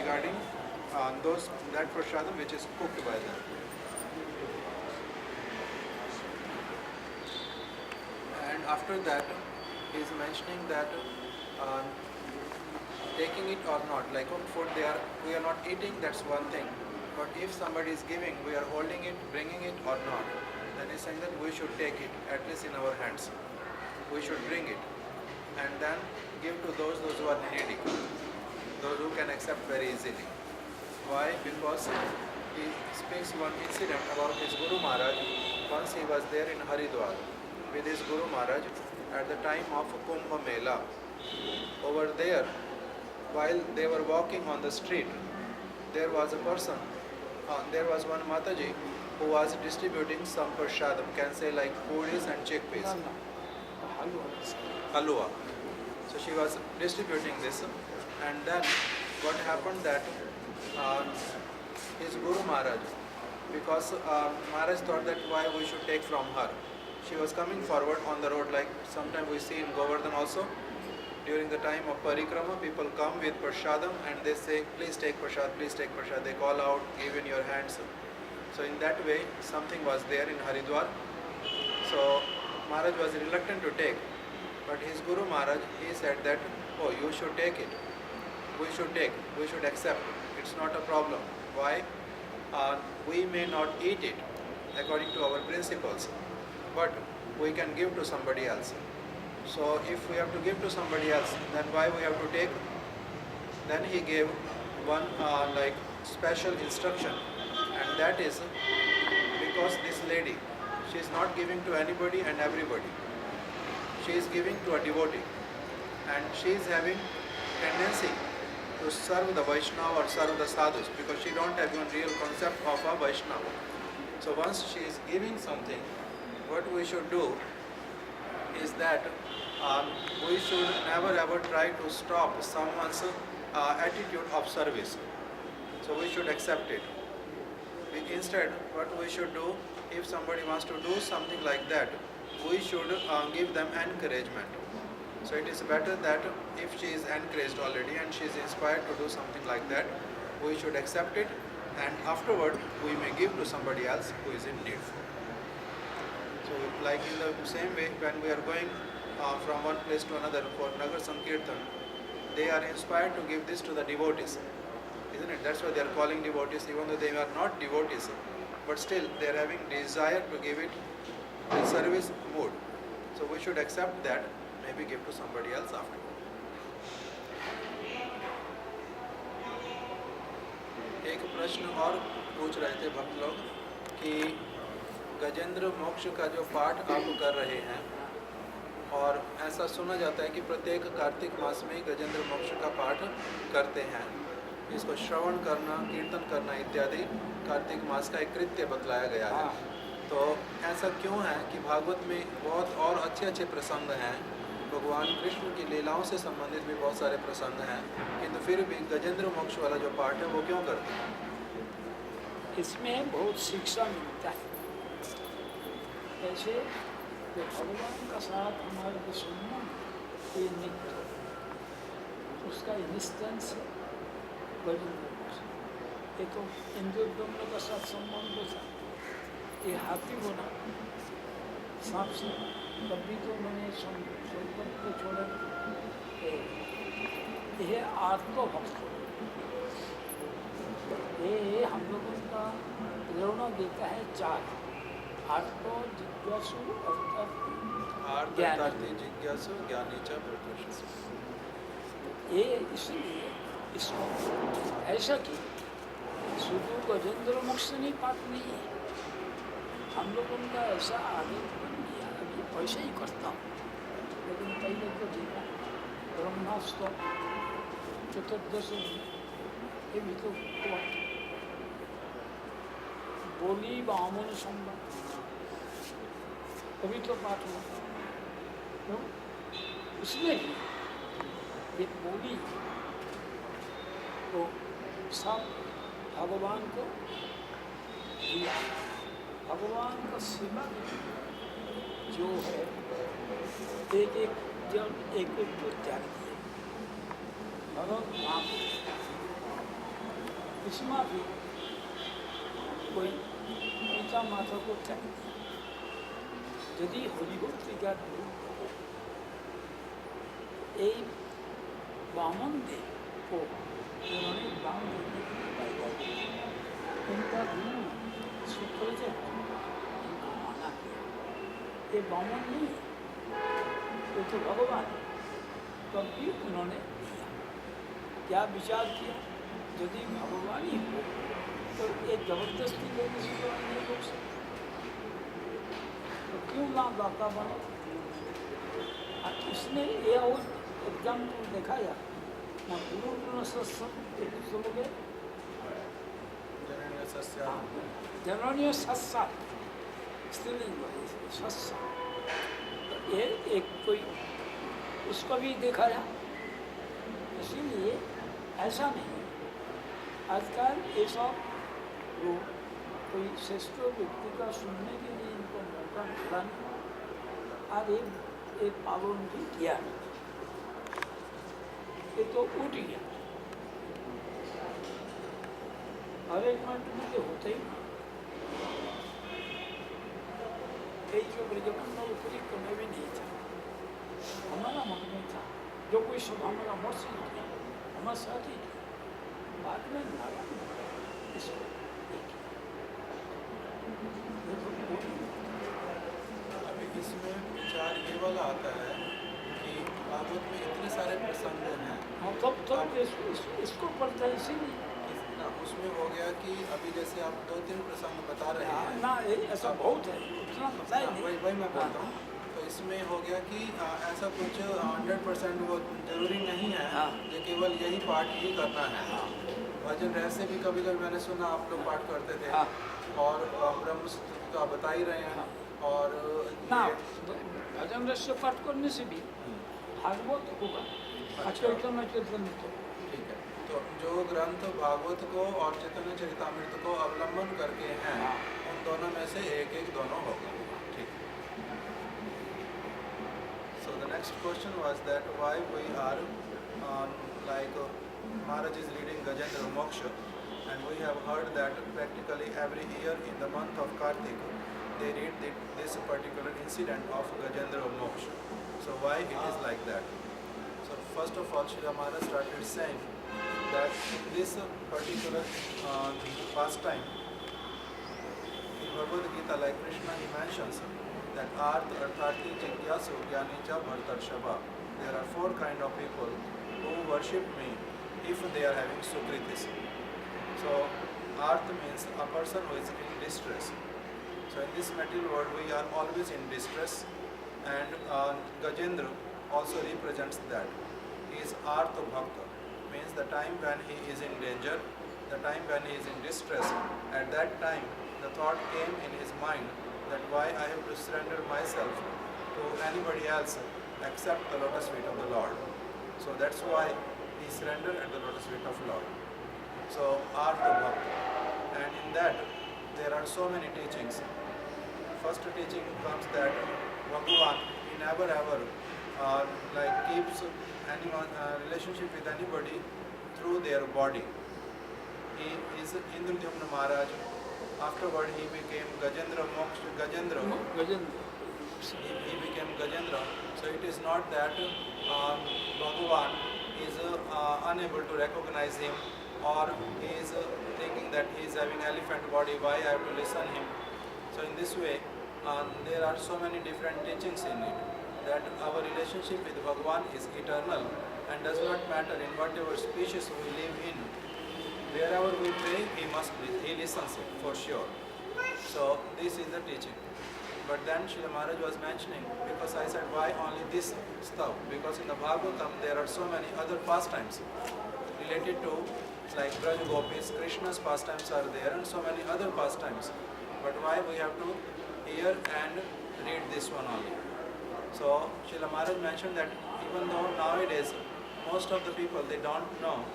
regarding that prasadam which is cooked by them. And after that, he is mentioning that uh, taking it or not, like cooked food, we are not eating. That's one thing. But if somebody is giving, we are holding it, bringing it or not, then he's saying that we should take it at least in our hands. We should bring it and then give to those who are needy, those who can accept very easily. Why? Because he speaks one incident about his Guru Maharaj. Once he was there in Haridwar with his Guru Maharaj at the time of Kumbh Mela. Over there, while they were walking on the street, there was a person, there was one Mataji who was distributing some prashadam, can say like puris and chickpeas, halwa. So she was distributing this, and then what happened that his Guru Maharaj, because Maharaj thought that why we should take from her. She was coming forward on the road, like sometimes we see in Govardhan also. During the time of parikrama, people come with prashadam and they say, please take prashad, please take prashad. They call out, give in your hands. So in that way, something was there in Haridwar. So Maharaj was reluctant to take. But his Guru Maharaj, he said that, oh, you should take it. We should take, we should accept. It's not a problem. Why? We may not eat it according to our principles, but we can give to somebody else. So if we have to give to somebody else, then why we have to take? Then he gave one like special instruction, and that is because this lady, she is not giving to anybody and everybody. She is giving to a devotee, and she is having tendency to serve the Vaishnava or serve the sadhus, because she don't have even real concept of a Vaishnava. So once she is giving something, what we should do is that we should never ever try to stop someone's attitude of service. So we should accept it. Instead, what we should do, if somebody wants to do something like that, we should give them encouragement. So it is better that if she is encouraged already and she is inspired to do something like that, we should accept it, and afterward we may give to somebody else who is in need. So like in the same way, when we are going from one place to another for Nagar Sankirtan, they are inspired to give this to the devotees, isn't it? That's why they are calling devotees, even though they are not devotees, but still they are having desire to give it in service mood. So we should accept that, maybe give to somebody else afterward. एक प्रश्न और पूछ रहे थे भक्त लोग कि गजेंद्र मोक्ष का जो पाठ आप कर रहे हैं, और ऐसा सुना जाता है कि प्रत्येक कार्तिक मास में गजेंद्र मोक्ष का पाठ करते हैं। इसको श्रवण करना, कीर्तन करना इत्यादि कार्तिक मास का एक कृत्य बतलाया गया है। तो ऐसा क्यों है कि भागवत में बहुत और अच्छे अच्छे प्रसंग हैं, भगवान कृष्ण की लीलाओं से संबंधित भी बहुत सारे प्रसंग हैं, किंतु फिर भी गजेंद्र मोक्ष वाला जो पाठ है वो क्यों करते हैं? इसमें बहुत शिक्षा मिलता है। ऐसे जो भगवान का साथ हमारे जो संबंध ये नित्य, उसका इंस्टेंस गजेंद्र मोक्ष। ये तो इंद्रद्युम्न का साथ संबंध था, ये हाथी होना, सांप से कभी तो मैंने संपर्क को छोड़ा। यह आत्मभक्त, ये हम लोगों का प्रेरणा देता है चार: आत्म जिज्ञासु, ज्ञानी जिज्ञासु, ज्ञानी च प्रत्युष। ये इसलिए इसको ऐसा कि शुद्ध गजेंद्र मोक्ष नहीं पाठ नहीं है, हम लोगों का ऐसा आदत बन गया। अभी वैसे ही करता हूँ, लेकिन पहले तो देखा ब्रह्मास्त्र चतुर्दश ये भी तो हुआ, बोली बामन संबंध कभी तो पाठ हुआ। तो उसमें भी ये बोली तो सब भगवान को दिया। भगवान का सेवा जो है एक एक जब एक एक को त्याग दिया। भगवान नाम इसमें भी कोई ऊंचा माथा को चाहिए यदि हरिभक्त टीका এই बामन देव को उन्होंने दान देने के लिए पैदा किया। उनका गुरु सुप्रजय इनको माना गया। ये बामन नहीं ये तो भगवान, तब भी उन्होंने दिया। क्या विचार किया, यदि भगवान ही हो तो ये जबरदस्ती लेने से तो नहीं हो सकता, तो क्यों ना दाता बने। इसने ये और एग्जाम्पल दिखाया ना, गुरु गुण सत्संग सुनोगे जननीय सत्संग स्त्रीलिंग सत्संग, ये एक कोई उसको भी दिखाया। इसीलिए ऐसा नहीं आजकल ये सब लोग कोई श्रेष्ठ व्यक्ति का सुनने के लिए इनको मौका मिला नहीं, और एक पालन भी किया, ये तो उठ गया। हर एक मिनट में तो होता ही यही जो ब्रजमंडल ऊपरी कमे भी नहीं था, हमारा मन में था जो कोई सब हमारा मत से किया हमारे साथ ही किया। बाद में नारायण इसको अभी इसमें विचार ये वाला आता है कि भागवत में इतने सारे प्रसंग हैं। हाँ तब इसको पढ़ता है इसीलिए उसमें हो गया कि अभी जैसे आप 2-3 प्रसंग बता रहे हैं ना, ऐसा बहुत है, उतना पता ही नहीं। वही मैं बोलता हूँ। तो इसमें हो गया कि ऐसा कुछ 100% वो जरूरी नहीं है कि केवल यही पाठ ही करना है। भजन रहस्य भी कभी कभी मैंने सुना आप लोग पाठ करते थे, और ब्रह्म सूत्र तो आप बता ही रहे हैं। और ना भजन रहस्य पाठ करने से भी भागवत होगा, अचेतन अचेतन तो ठीक है। तो जो ग्रंथ भागवत को और चैतन्य चरितामृत को अवलंबन करके हैं, उन दोनों में से एक दोनों होगा। ठीक। So the next question was that why we are like Maharaj is reading Gajendra Moksha, and we have heard that practically every year in the month of Kartik they read this particular incident of Gajendra Moksha. So why it is like that? So first of all, Srila Maharaj started saying that in this particular pastime, in Bhagavad Gita, like Krishna, he mentions that Arth, Arthati, Jigyasu, Jnani cha, Bhartarshava. There are 4 kind of people who worship me if they are having sukritis. So Arth means a person who is in distress. So in this material world we are always in distress, and Gajendra also represents that. He is Artha Bhakta, means the time when he is in danger, the time when he is in distress. At that time the thought came in his mind that why I have to surrender myself to anybody else except the lotus feet of the Lord. So that's why he surrendered at the lotus feet of Lord. So Artha Bhakta, and in that there are so many teachings. First teaching comes that Bhagavan, he never ever like keeps any relationship with anybody through their body. He is Indradyumna Maharaj. Afterward he became Gajendra Moksha, Gajendra. He became Gajendra. So it is not that Bhagavan is unable to recognize him, or he is thinking that he is having elephant body, why I have to listen him. So in this way, there are so many different teachings in it, that our relationship with Bhagavan is eternal and does not matter in whatever species we live in. Wherever we pray, he listens for sure. So this is the teaching. But then Srila Maharaj was mentioning, because I said why only this stuff, because in the Bhagavatam there are so many other pastimes related to, like Braj Gopis, Krishna's pastimes are there, and so many other pastimes. But why we have to hear and read this one only? So Srila Maharaj mentioned that even though nowadays most of the people they don't know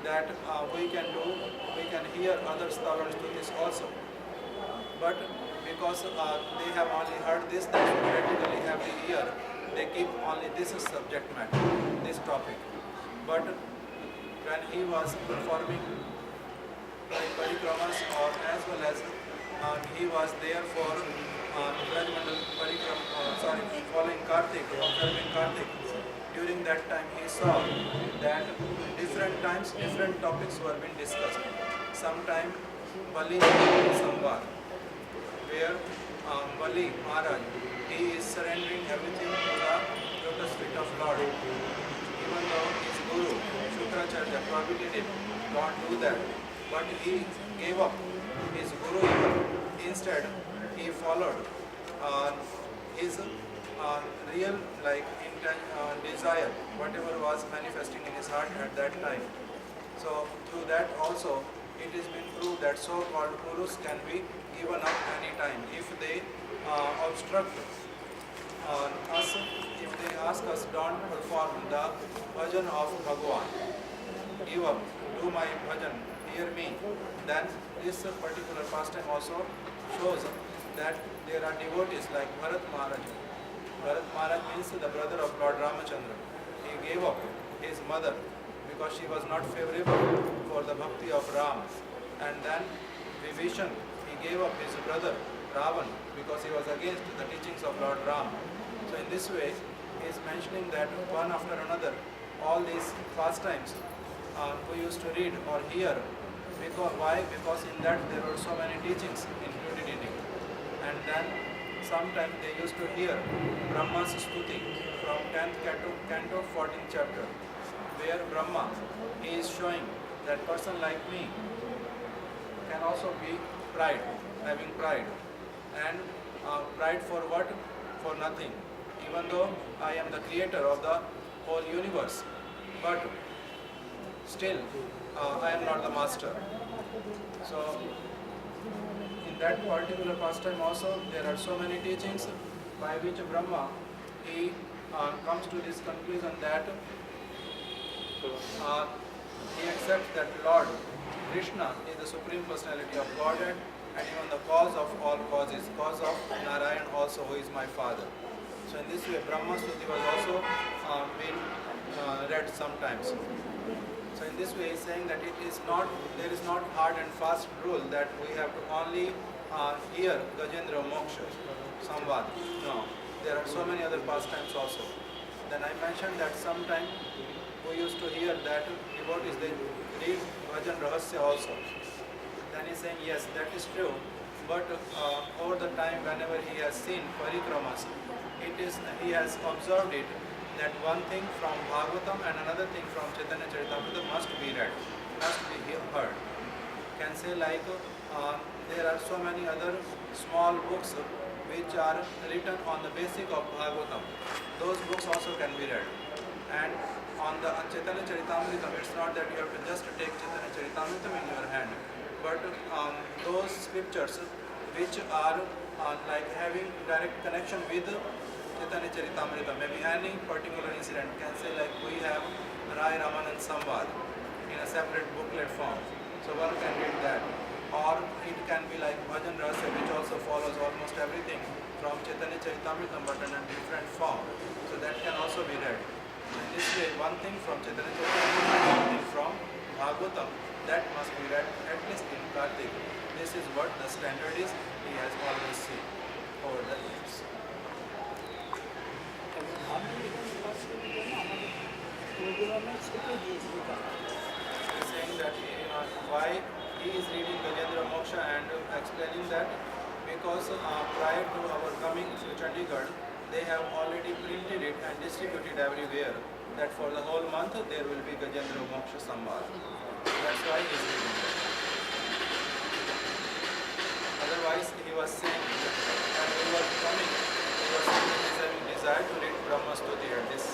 that we can hear other stavas to this also. But because they have only heard this, that practically every year they keep only this subject matter, this topic. But when he was performing parikramas, or as well as he was there for Brajmandal following Kartik, observing Kartik. During that time he saw that different times different topics were being discussed. Sometime Bali Samvad, where Bali Maharaj, he is surrendering everything to the lotus feet of Lord. Even though his guru, Shukracharya, prohibited him, don't do that. But he gave up his guru even. Instead, he followed his real desire, whatever was manifesting in his heart at that time. So through that also, it has been proved that so-called gurus can be given up any time if they obstruct us, if they ask us don't perform the bhajan of Bhagavan, give up, do my bhajan, hear me, then this particular pastime also shows that there are devotees like Bharat Maharaj. Bharat Maharaj means the brother of Lord Ramachandra. He gave up his mother because she was not favorable for the bhakti of Ram. And then Vibhishan, he gave up his brother Ravan because he was against the teachings of Lord Ram. So in this way, he is mentioning that one after another, all these pastimes we used to read or hear. Why? Because in that there were so many teachings included in it. And then sometimes they used to hear Brahma's Stuti from 10th canto 14th chapter, where Brahma is showing that person like me can also be pride, having pride. And pride for what? For nothing. Even though I am the creator of the whole universe, but still I am not the master. So in that particular pastime also there are so many teachings by which Brahma he comes to this conclusion that he accepts that Lord Krishna is the Supreme Personality of Godhead and even the cause of all causes, cause of Narayan also, who is my father. So in this way Brahma Stuti was also been read sometimes. So in this way he is saying that there is not hard and fast rule that we have to only hear Gajendra Moksha, Samvad. No, there are so many other pastimes also. Then I mentioned that sometime we used to hear that devotees they read Bhajan Rahasya also. Then he is saying yes, that is true, but over the time whenever he has seen parikramas, he has observed it that one thing from Bhagavatam and another thing from Chaitanya Charitamrita must be read, must be heard. Can say like there are so many other small books which are written on the basic of Bhagavatam. Those books also can be read. And on the Chaitanya Charitamrita, it's not that you have to just take Chaitanya Charitamrita in your hand, but those scriptures which are like having direct connection with Chaitanya Charitamrita, maybe any particular incident, can say like we have Rai Ramanand Samvad in a separate booklet form. So one can read that. Or it can be like Bhajan Rahasya, which also follows almost everything from Chaitanya Charitamrita but in a different form. So that can also be read. In this way, one thing from Chaitanya Charitamrita, one thing from Bhagavatam, that must be read at least in Kartik. This is what the standard is. He has always seen over the years. He is saying that why he is reading Gajendra Moksha and explaining that because prior to our coming to Chandigarh, they have already printed it and distributed everywhere that for the whole month there will be Gajendra Moksha Samvad. That's why he is reading that. Otherwise, he was saying that when we were coming, he was having desire to read Brahma Stuti at this